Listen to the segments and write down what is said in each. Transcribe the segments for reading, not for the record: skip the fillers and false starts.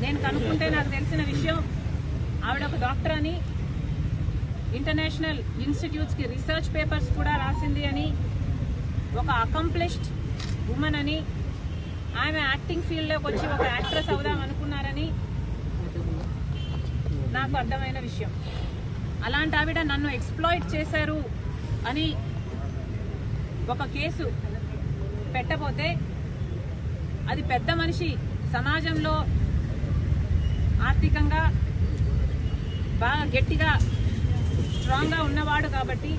నేను కనుక్కుంటే నాకు తెలిసిన విషయం ఆవిడ ఒక డాక్టర్ అని, ఇంటర్నేషనల్ ఇన్స్టిట్యూట్స్ కి రీసెర్చ్ పేపర్స్ కూడా రాసింది అని, ఒక అకంప్లిష్డ్ ఉమెన్ అని, ఆమె యాక్టింగ్ ఫీల్డ్ లోకి వచ్చి ఒక యాక్ట్రెస్ అవుదాం అనుకున్నారని నాకు అర్థమైన విషయం. అలాంటి ఆవిడ నన్ను ఎక్స్ప్లాయిట్ చేశారు అని ఒక కేసు పెట్టబోతే అది పెద్ద మనిషి, సమాజంలో ఆర్థికంగా బాగా గట్టిగా స్ట్రాంగ్ గా ఉన్నవాడు కాబట్టి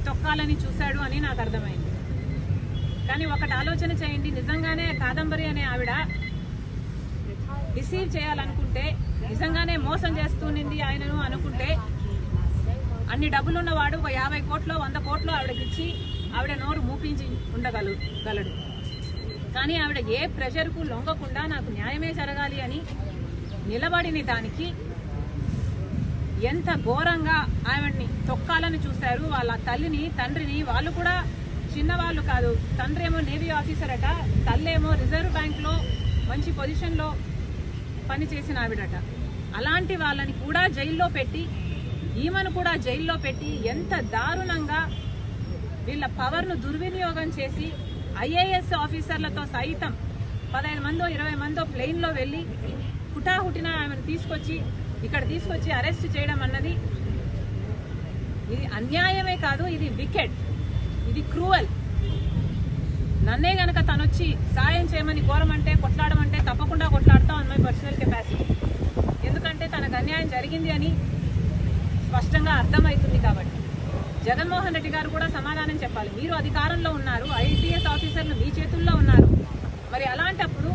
తొక్కాలని చూశాడు అని నాకు అర్థమైంది. కానీ ఒకటి ఆలోచన చేయండి, నిజంగానే కాదంబరి అనే ఆవిడ రిసీవ్ చేయాలనుకుంటే, నిజంగానే మోసం చేస్తునింది ఆయనను అనుకుంటే, అన్ని డబ్బులున్నవాడు ఒక 50 కోట్లు 100 కోట్లు ఆవిడకిచ్చి ఆవిడ నోరు మూపించి ఉండగలడు. కానీ ఆవిడ ఏ ప్రెషర్కు లొంగకుండా నాకు న్యాయమే జరగాలి అని నిలబడిన దానికి ఎంత ఘోరంగా ఆవిడ్ని తొక్కాలని చూశారు. వాళ్ళ తల్లిని, తండ్రిని, వాళ్ళు కూడా చిన్నవాళ్ళు కాదు. తండ్రి ఏమో నేవీ ఆఫీసర్ అట, తల్లేమో రిజర్వ్ బ్యాంక్ లో మంచి పొజిషన్ లో పనిచేసిన ఆవిడట. అలాంటి వాళ్ళని కూడా జైల్లో పెట్టి, ఈమెను కూడా జైల్లో పెట్టి ఎంత దారుణంగా వీళ్ళ పవర్ ను దుర్వినియోగం చేసి ఐఏఎస్ ఆఫీసర్లతో సైతం 15 మందో 20 మందో ప్లేన్ లో వెళ్లి హుటాహుటిన ఆమెను ఇక్కడ తీసుకొచ్చి అరెస్ట్ చేయడం అన్నది ఇది అన్యాయమే కాదు, ఇది వికెట్, ఇది క్రూవల్. నన్నే గనక తనొచ్చి సాయం చేయమని కోరమంటే, కొట్లాడమంటే తప్పకుండా కొట్లాడతాం అన్ మై పర్సనల్ కెపాసిటీ. ఎందుకంటే తనకు అన్యాయం జరిగింది అని స్పష్టంగా అర్థమవుతుంది కాబట్టి. జగన్మోహన్ రెడ్డి గారు కూడా సమాధానం చెప్పాలి. మీరు అధికారంలో ఉన్నారు, ఐపీఎస్ ఆఫీసర్లు మీ చేతుల్లో ఉన్నారు. మరి అలాంటప్పుడు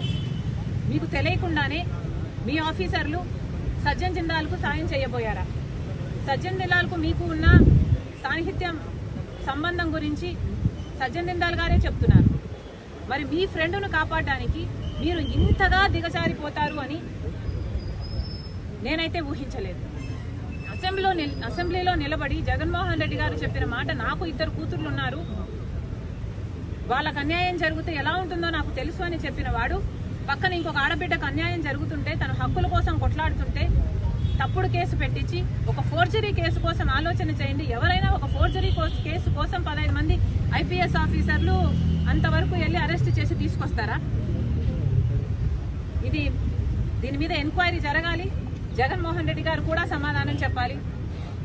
మీకు తెలియకుండానే మీ ఆఫీసర్లు సజ్జన్ జిందాల్కు సాయం చేయబోయారా? సజ్జన్ జిందాల్కు మీకు ఉన్న సాన్నిహిత్యం సంబంధం గురించి సజ్జన్ జిందాల్ గారే చెప్తున్నారు. మరి మీ ఫ్రెండ్ను కాపాడడానికి మీరు ఇంతగా దిగజారిపోతారు అని నేనైతే ఊహించలేదు. అసెంబ్లీలో నిలబడి జగన్మోహన్ రెడ్డి గారు చెప్పిన మాట, నాకు 2 కూతుర్లు ఉన్నారు, వాళ్ళకు అన్యాయం జరిగితే ఎలా ఉంటుందో నాకు తెలుసు అని చెప్పిన వాడు, పక్కన ఇంకొక ఆడబిడ్డకు అన్యాయం జరుగుతుంటే, తన హక్కుల కోసం కొట్లాడుతుంటే తప్పుడు కేసు పెట్టించి ఒక ఫోర్జరీ కేసు కోసం ఆలోచన చేయండి. ఎవరైనా ఒక ఫోర్జరీ కేసు కోసం 15 మంది ఐపీఎస్ ఆఫీసర్లు అంతవరకు వెళ్లి అరెస్ట్ చేసి తీసుకొస్తారా? దీని మీద ఎంక్వైరీ జరగాలి. జగన్మోహన్ రెడ్డి గారు కూడా సమాధానం చెప్పాలి.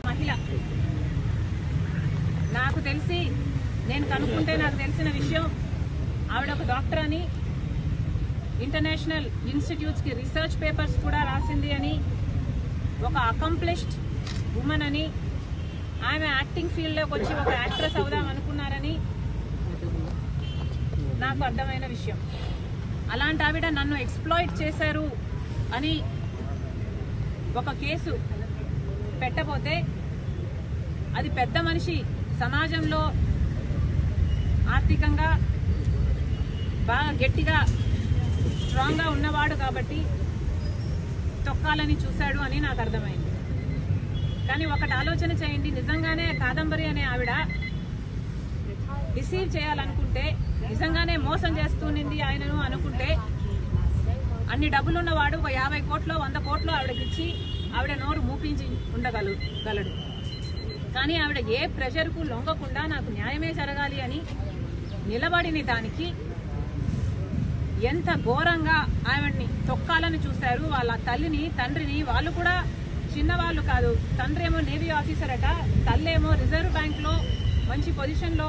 మహిళ, నాకు తెలిసి, నేను కనుక్కుంటే నాకు తెలిసిన విషయం ఆవిడ ఒక డాక్టర్ అని, ఇంటర్నేషనల్ ఇన్స్టిట్యూట్స్ కి రీసెర్చ్ పేపర్స్ కూడా రాసింది అని, ఒక అకంప్లిష్డ్ ఉమెన్ అని, ఆమె యాక్టింగ్ ఫీల్డ్ లోకి వచ్చి ఒక యాక్ట్రెస్ అవుదాం అనుకున్నారని నాకు అర్థమైన విషయం. అలాంటి ఆవిడ నన్ను ఎక్స్ప్లాయిట్ చేశారు అని ఒక కేసు పెట్టబోతే అది పెద్ద మనిషి, సమాజంలో ఆర్థికంగా బాగా గట్టిగా స్ట్రాంగ్ గా ఉన్నవాడు కాబట్టి తొక్కాలని చూశాడు అని నాకు అర్థమైంది. కానీ ఒకటి ఆలోచన చేయండి, నిజంగానే కాదంబరి అనే ఆవిడ రిసీవ్ చేయాలనుకుంటే, నిజంగానే మోసం చేస్తునింది ఆయనను అనుకుంటే, అన్ని డబ్బులున్నవాడు ఒక 50 కోట్లు 100 కోట్లు ఆవిడకిచ్చి ఆవిడ నోరు మూపించి ఉండగలడు. కానీ ఆవిడ ఏ ప్రెషర్కు లొంగకుండా నాకు న్యాయమే జరగాలి అని నిలబడిన దానికి ఎంత ఘోరంగా ఆవిడ్ని తొక్కాలని చూశారు. వాళ్ళ తల్లిని, తండ్రిని, వాళ్ళు కూడా చిన్నవాళ్ళు కాదు. తండ్రి ఏమో నేవీ ఆఫీసర్ అట, తల్లేమో రిజర్వ్ బ్యాంక్ లో మంచి పొజిషన్ లో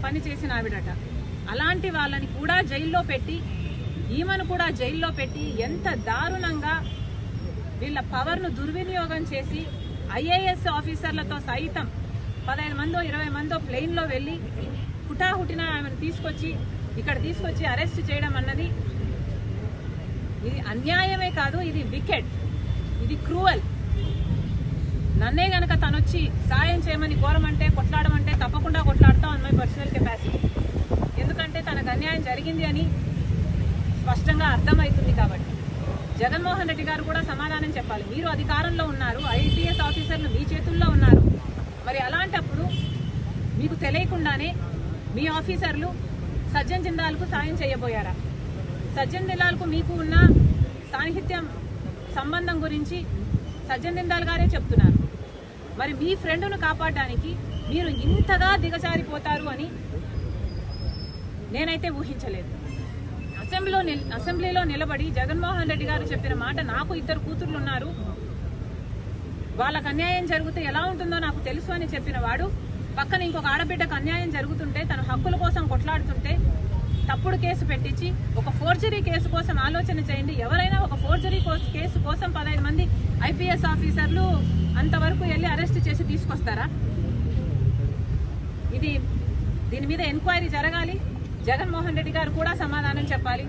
పనిచేసిన ఆవిడట. అలాంటి వాళ్ళని కూడా జైల్లో పెట్టి, ఈమెను కూడా జైల్లో పెట్టి ఎంత దారుణంగా వీళ్ళ పవర్ ను దుర్వినియోగం చేసి ఐఏఎస్ ఆఫీసర్లతో సైతం 15 మందో 20 మందో ప్లేన్ లో వెళ్లి హుటాహుటిన ఆమెను ఇక్కడ తీసుకొచ్చి అరెస్ట్ చేయడం అన్నది ఇది అన్యాయమే కాదు, ఇది వికెట్, ఇది క్రూవల్. నన్నే గనక తనొచ్చి సాయం చేయమని కోరమంటే, కొట్లాడమంటే తప్పకుండా కొట్లాడతాం అన్ మై పర్సనల్ కెపాసిటీ. ఎందుకంటే తనకు అన్యాయం జరిగింది అని స్పష్టంగా అర్థమవుతుంది కాబట్టి. జగన్మోహన్ రెడ్డి గారు కూడా సమాధానం చెప్పాలి. మీరు అధికారంలో ఉన్నారు, ఐపీఎస్ ఆఫీసర్లు మీ చేతుల్లో ఉన్నారు. మరి అలాంటప్పుడు మీకు తెలియకుండానే మీ ఆఫీసర్లు సజ్జన్ జిందాల్కు సాయం చేయబోయారా? సజ్జన్ జిందాల్కు మీకు ఉన్న సాన్నిహిత్యం సంబంధం గురించి సజ్జన్ జిందాల్ గారే చెప్తున్నారు. మరి మీ ఫ్రెండ్ను కాపాడడానికి మీరు ఇంతగా దిగజారిపోతారు అని నేనైతే ఊహించలేదు. అసెంబ్లీలో నిలబడి జగన్మోహన్ రెడ్డి గారు చెప్పిన మాట, నాకు 2 కూతుర్లు ఉన్నారు, వాళ్ళకు అన్యాయం జరిగితే ఎలా ఉంటుందో నాకు తెలుసు అని చెప్పిన వాడు పక్కన ఇంకొక ఆడబిడ్డకు అన్యాయం జరుగుతుంటే తన హక్కుల కోసం కొట్లాడుతుంటే తప్పుడు కేసు పెట్టించి ఒక ఫోర్జరీ కేసు కోసం ఆలోచన చేయండి. ఎవరైనా ఒక ఫోర్జరీ కేసు కోసం 15 మంది IPS ఆఫీసర్లు అంతవరకు వెళ్ళి అరెస్ట్ చేసి తీసుకొస్తారా? దీని మీద ఎంక్వైరీ జరగాలి. జగన్మోహన్ రెడ్డి గారు కూడా సమాధానం చెప్పాలి.